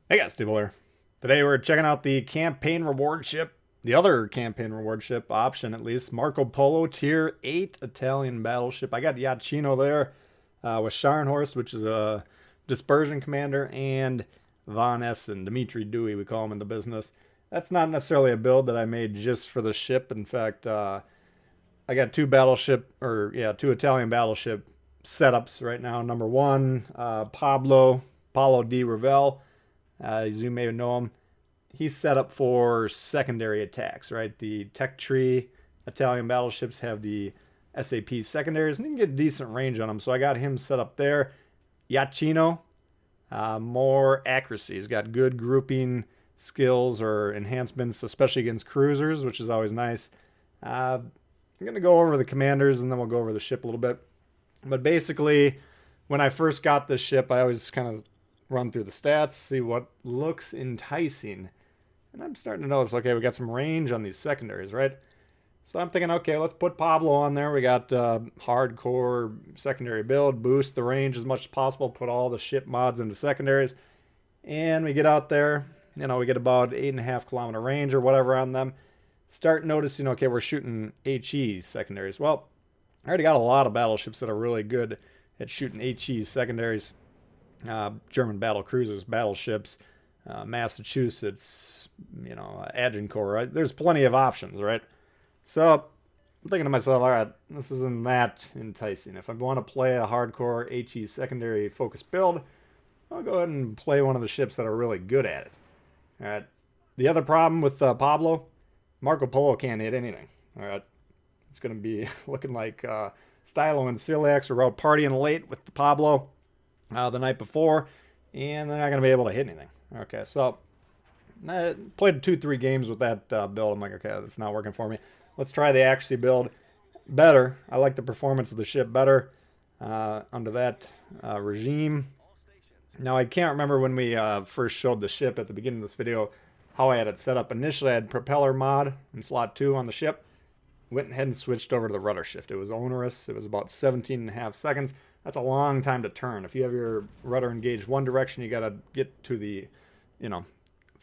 Hey guys, Tbull here. Today we're checking out the campaign reward ship, the other campaign reward ship option at least, Marco Polo Tier 8 Italian battleship. I got Yachino there with Scharnhorst, which is a dispersion commander, and Von Essen, Dimitri Dewey, we call him in the business. That's not necessarily a build that I made just for the ship. In fact, I got two Italian battleship setups right now. Number one, Paulo di Revel. As you may know him, he's set up for secondary attacks, right? The tech tree Italian battleships have the SAP secondaries, and you can get decent range on them. So I got him set up there. Yachino, more accuracy. He's got good grouping skills or enhancements, especially against cruisers, which is always nice. I'm going to go over the commanders, and then we'll go over the ship a little bit. But basically, when I first got this ship, I always kind of run through the stats, see what looks enticing. And I'm starting to notice, okay, we got some range on these secondaries, right? So I'm thinking, okay, let's put Pablo on there. We got hardcore secondary build, boost the range as much as possible, put all the ship mods into secondaries. And we get out there, we get about 8.5 kilometer range or whatever on them. Start noticing, okay, we're shooting HE secondaries. Well, I already got a lot of battleships that are really good at shooting HE secondaries. German battle cruisers, battleships, Massachusetts, Agincourt, right? There's plenty of options, right? So I'm thinking to myself, all right, this isn't that enticing. If I want to play a hardcore HE secondary focused build, I'll go ahead and play one of the ships that are really good at it. All right. The other problem with Pablo, Marco Polo can't hit anything. All right. It's going to be looking like Stylo and Celiax are out partying late with the Pablo the night before, and they're not going to be able to hit anything. Okay, so I played 2-3 games with that build. I'm like, okay, that's not working for me. Let's try the accuracy build better. I like the performance of the ship better under that regime. Now, I can't remember when we first showed the ship at the beginning of this video how I had it set up. Initially, I had propeller mod in slot 2 on the ship. Went ahead and switched over to the rudder shift. It was onerous. It was about 17.5 seconds. That's a long time to turn. If you have your rudder engaged one direction, you got to get to the,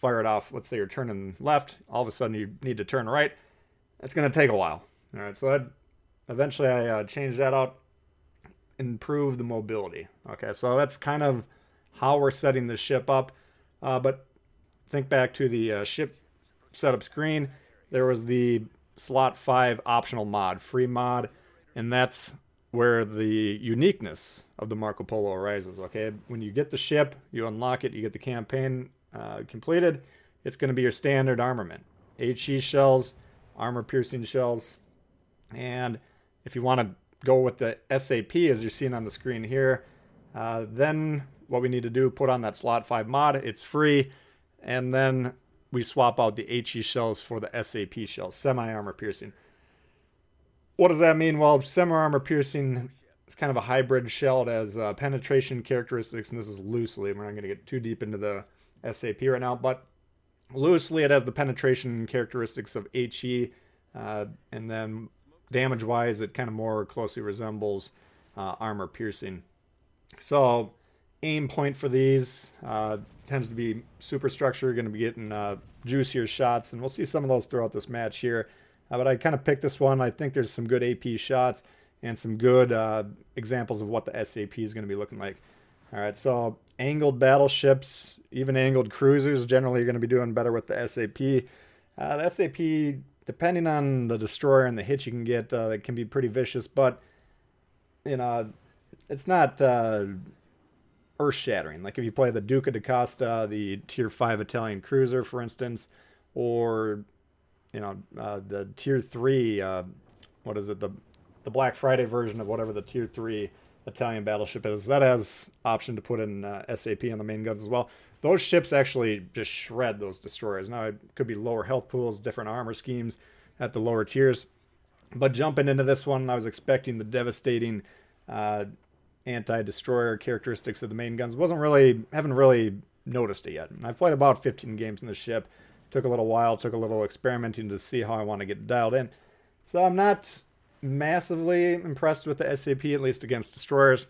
fire it off. Let's say you're turning left. All of a sudden, you need to turn right. It's going to take a while. All right, so eventually I changed that out, improved the mobility. Okay, so that's kind of how we're setting the ship up. But think back to the ship setup screen. There was the slot 5 optional mod, free mod, and that's where the uniqueness of the Marco Polo arises. Okay, when you get the ship, you unlock it, you get the campaign completed, it's going to be your standard armament: HE shells, armor piercing shells, and if you want to go with the SAP as you're seeing on the screen here, then what we need to do, put on that slot 5 mod. It's free, and then we swap out the HE shells for the SAP shells, semi-armor piercing. What does that mean? Well, semi-armor piercing is kind of a hybrid shell. It has penetration characteristics, and this is loosely. We're not going to get too deep into the SAP right now, but loosely it has the penetration characteristics of HE, and then damage-wise, it kind of more closely resembles armor piercing. So aim point for these tends to be superstructure. You're going to be getting juicier shots, and we'll see some of those throughout this match here. But I kind of picked this one. I think there's some good AP shots and some good examples of what the SAP is going to be looking like. All right, so angled battleships, even angled cruisers, generally you're going to be doing better with the SAP. The SAP, depending on the destroyer and the hit you can get, it can be pretty vicious, but it's not earth-shattering. Like if you play the Duca di Costa, the Tier 5 Italian cruiser, for instance, or the Tier 3, what is it, the Black Friday version of whatever the Tier 3 Italian battleship is. That has option to put in SAP on the main guns as well. Those ships actually just shred those destroyers. Now, it could be lower health pools, different armor schemes at the lower tiers. But jumping into this one, I was expecting the devastating anti-destroyer characteristics of the main guns. Haven't really noticed it yet. I've played about 15 games in this ship. Took a little while, took a little experimenting to see how I want to get dialed in. So I'm not massively impressed with the SAP, at least against destroyers.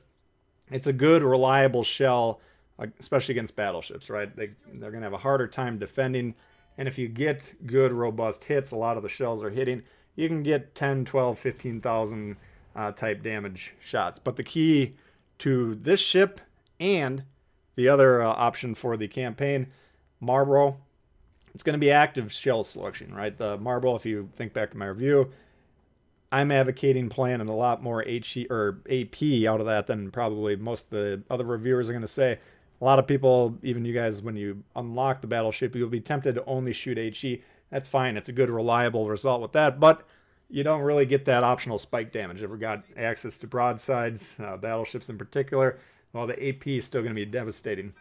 It's a good, reliable shell especially against battleships, right? They're going to have a harder time defending. And if you get good, robust hits, a lot of the shells are hitting, you can get 10, 12, 15,000 type damage shots. But the key to this ship and the other option for the campaign, Marlborough, it's going to be active shell selection, right? The Marlborough, if you think back to my review, I'm advocating playing a lot more HE or AP out of that than probably most of the other reviewers are going to say. A lot of people, even you guys, when you unlock the battleship, you'll be tempted to only shoot HE. That's fine. It's a good, reliable result with that, but you don't really get that optional spike damage. Ever got access to broadsides, battleships in particular, well, the AP is still going to be devastating.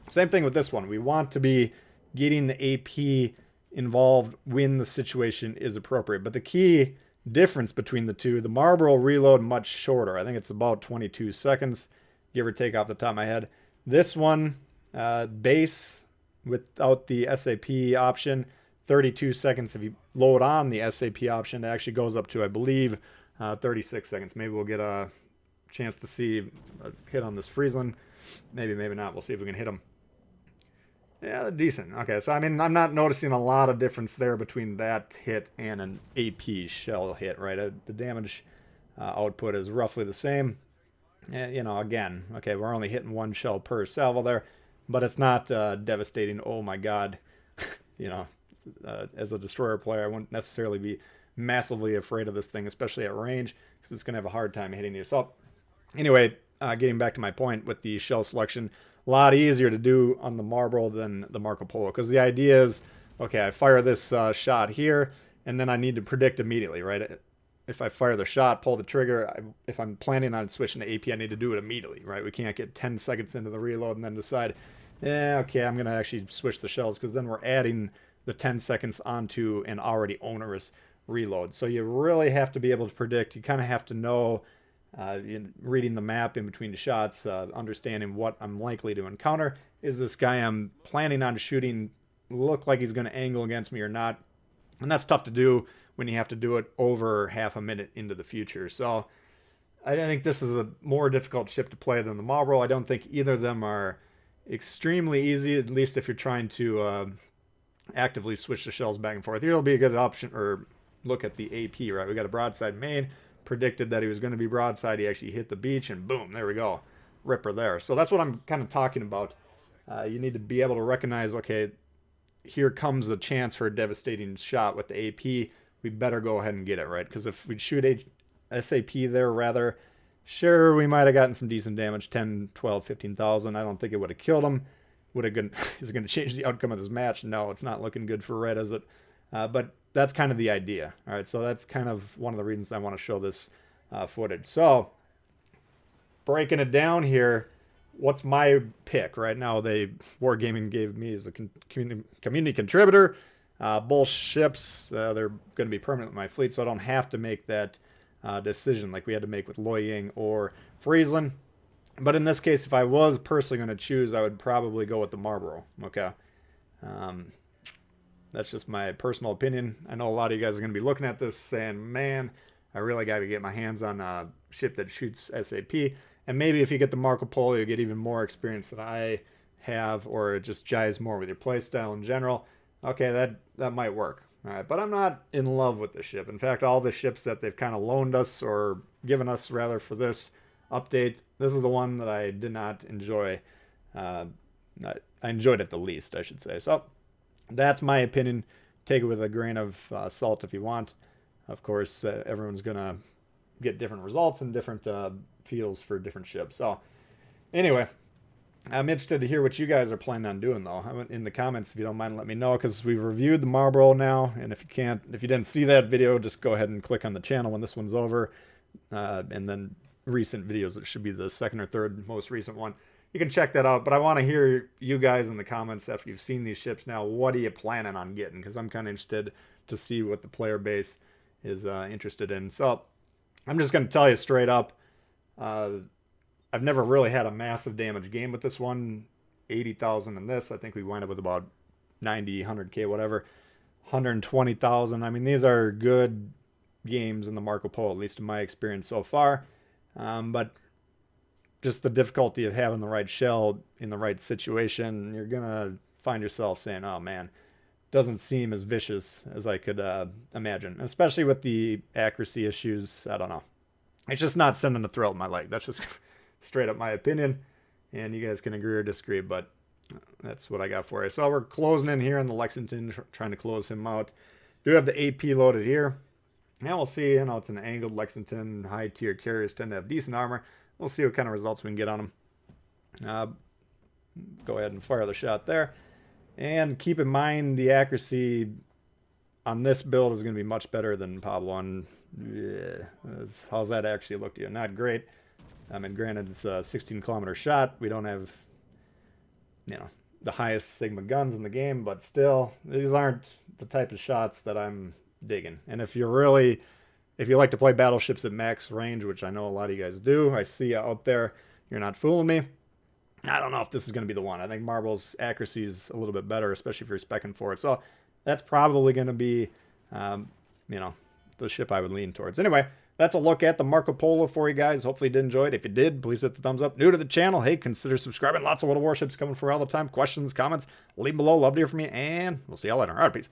Same thing with this one. We want to be getting the AP involved when the situation is appropriate. But the key difference between the two, the Marlborough reload much shorter. I think it's about 22 seconds, give or take off the top of my head. This one, base without the SAP option, 32 seconds. If you load on the SAP option, it actually goes up to, I believe, 36 seconds. Maybe we'll get a chance to see a hit on this Friesland. Maybe, maybe not. We'll see if we can hit them. Yeah, decent. Okay, so I mean, I'm not noticing a lot of difference there between that hit and an AP shell hit, right? The damage output is roughly the same. You know, again, okay, we're only hitting one shell per salvo there, but it's not devastating. Oh my God, you know, as a destroyer player, I wouldn't necessarily be massively afraid of this thing, especially at range, because it's going to have a hard time hitting you. So anyway, getting back to my point with the shell selection, a lot easier to do on the Marlborough than the Marco Polo, because the idea is, okay, I fire this shot here, and then I need to predict immediately, right? If I fire the shot, pull the trigger, if I'm planning on switching to AP, I need to do it immediately, right? We can't get 10 seconds into the reload and then decide, yeah, okay, I'm going to actually switch the shells, because then we're adding the 10 seconds onto an already onerous reload. So you really have to be able to predict. You kind of have to know, reading the map in between the shots, understanding what I'm likely to encounter. Is this guy I'm planning on shooting look like he's going to angle against me or not? And that's tough to do when you have to do it over half a minute into the future. So I think this is a more difficult ship to play than the Marlborough. I don't think either of them are extremely easy, at least if you're trying to actively switch the shells back and forth. Here will be a good option, or look at the AP, right? We got a broadside main, predicted that he was going to be broadside. He actually hit the beach, and boom, there we go. Ripper there. So that's what I'm kind of talking about. You need to be able to recognize, okay, here comes a chance for a devastating shot with the AP. We better go ahead and get it, right? Because if we shoot SAP there, rather, sure, we might have gotten some decent damage, 10, 12, 15,000. I don't think it would have killed him. Is it going to change the outcome of this match? No, it's not looking good for red, is it? But that's kind of the idea. All right, so that's kind of one of the reasons I want to show this footage. So breaking it down here, what's my pick right now? Wargaming gave me as a community contributor. Both ships, they're going to be permanent in my fleet, so I don't have to make that decision like we had to make with Loy Ying or Friesland. But in this case, if I was personally going to choose, I would probably go with the Marlborough. Okay. That's just my personal opinion. I know a lot of you guys are going to be looking at this saying, man, I really got to get my hands on a ship that shoots SAP. And maybe if you get the Marco Polo, you get even more experience than I have, or it just jives more with your playstyle in general. Okay, that might work. All right, but I'm not in love with the ship. In fact, all the ships that they've kind of loaned us, or given us rather, for this update, this is the one that I did not enjoy. I enjoyed it the least, I should say. So that's my opinion. Take it with a grain of salt if you want. Of course, everyone's going to get different results and different feels for different ships. So anyway, I'm interested to hear what you guys are planning on doing, though. In the comments, if you don't mind, let me know, because we've reviewed the Marlborough now. And if you didn't see that video, just go ahead and click on the channel when this one's over. And then recent videos, it should be the second or third most recent one. You can check that out, but I want to hear you guys in the comments after you've seen these ships now. What are you planning on getting? Because I'm kind of interested to see what the player base is interested in. So I'm just going to tell you straight up, I've never really had a massive damage game with this one. 80,000 in this. I think we wind up with about 90, 100K, whatever. 120,000. I mean, these are good games in the Marco Polo, at least in my experience so far. But just the difficulty of having the right shell in the right situation, you're going to find yourself saying, oh man, doesn't seem as vicious as I could imagine, especially with the accuracy issues. I don't know. It's just not sending a thrill in my leg. That's just straight up my opinion, and you guys can agree or disagree, but that's what I got for you. So we're closing in here on the Lexington, trying to close him out. Do have the AP loaded here. Now we'll see, it's an angled Lexington. High tier carriers tend to have decent armor. We'll see what kind of results we can get on them. Go ahead and fire the shot there. And keep in mind the accuracy on this build is going to be much better than Pod 1. Yeah. How's that actually look to you? Not great. I mean, granted, it's a 16-kilometer shot. We don't have, the highest Sigma guns in the game, but still, these aren't the type of shots that I'm digging. And if you like to play battleships at max range, which I know a lot of you guys do, I see you out there, you're not fooling me. I don't know if this is going to be the one. I think Marlborough's accuracy is a little bit better, especially if you're speccing for it. So that's probably going to be, the ship I would lean towards. Anyway, that's a look at the Marco Polo for you guys. Hopefully you did enjoy it. If you did, please hit the thumbs up. New to the channel, hey, consider subscribing. Lots of World of Warships coming for all the time. Questions, comments, leave them below. Love to hear from you, and we'll see y'all later. All right, peace.